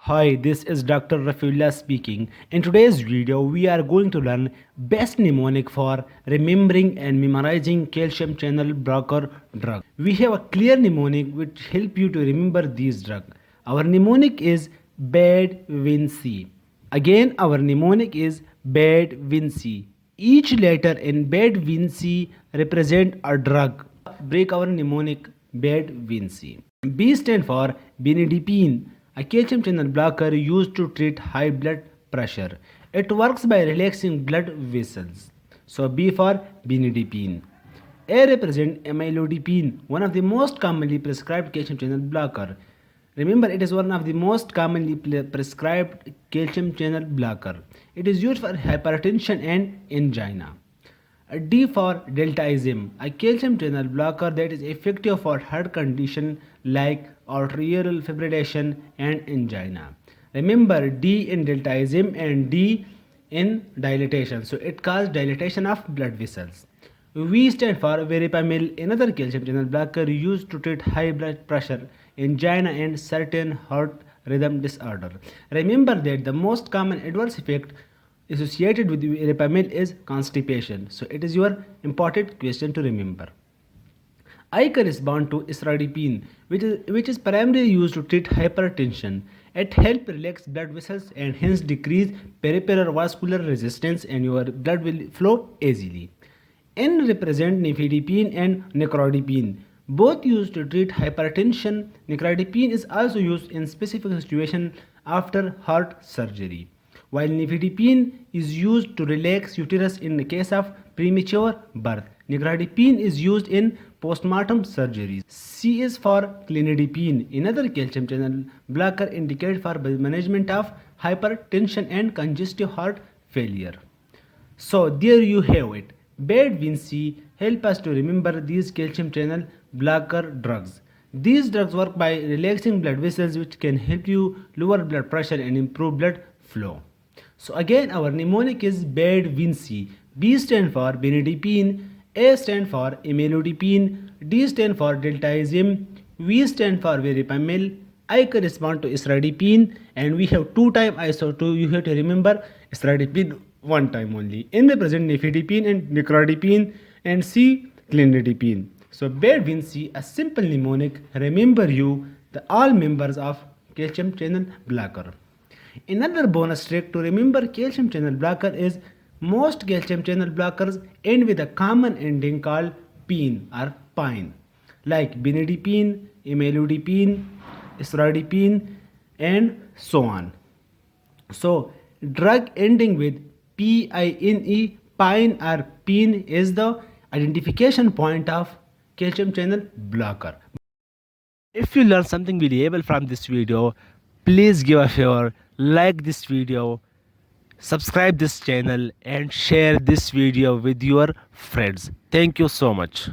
Hi, this is Dr. Rafiullah speaking. In today's video, we are going to learn best mnemonic for remembering and memorizing calcium channel blocker drug. We have a clear mnemonic which help you to remember these drug. Our mnemonic is bad win C. Again, our mnemonic is bad win C. Each letter in bad win C represent a drug. Break our mnemonic bad win C. B stand for benidipine, a calcium channel blocker used to treat high blood pressure. It works by relaxing blood vessels. So B for benidipine. A represent amlodipine, one of the most commonly prescribed calcium channel blocker. Remember, it is one of the most commonly prescribed calcium channel blocker. It is used for hypertension and angina. D for deltaism, a calcium channel blocker that is effective for heart condition like arterial fibrillation and angina. Remember, D in deltaism and D in dilatation. So it causes dilatation of blood vessels. V stand for verapamil, another calcium channel blocker used to treat high blood pressure, angina and certain heart rhythm disorder. Remember that the most common adverse effect associated with verapamil is constipation. So it is your important question to remember. I correspond to isradipine, which is primarily used to treat hypertension. It helps relax blood vessels and hence decrease peripheral vascular resistance, and your blood will flow easily. N represent nifedipine and nicardipine, both used to treat hypertension. Nicardipine is also used in specific situations after heart surgery, while nifedipine is used to relax uterus in the case of premature birth. Nicardipine is used in postmortem surgeries. C is for clinidipine, another calcium channel blocker indicated for management of hypertension and congestive heart failure. So there you have it. Bad win C help us to remember these calcium channel blocker drugs. These drugs work by relaxing blood vessels, which can help you lower blood pressure and improve blood flow. So again, our mnemonic is bad win C. B stand for benidipine, A stand for amlodipine, D stand for deltaism, V stand for verapamil, I correspond to isradipine, and we have two time I, so you have to remember isradipine one time only. N represent nifedipine and nicardipine, and C clinidipine. So bad win C, a simple mnemonic, remember you the all members of calcium channel blocker. Another bonus trick to remember calcium channel blocker is most calcium channel blockers end with a common ending called pine or pine, like benidipine, amlodipine, isradipine, and so on. So drug ending with pine, pine or pine is the identification point of calcium channel blocker. If you learned something valuable from this video, please give a favor, like this video, subscribe this channel and share this video with your friends. Thank you so much.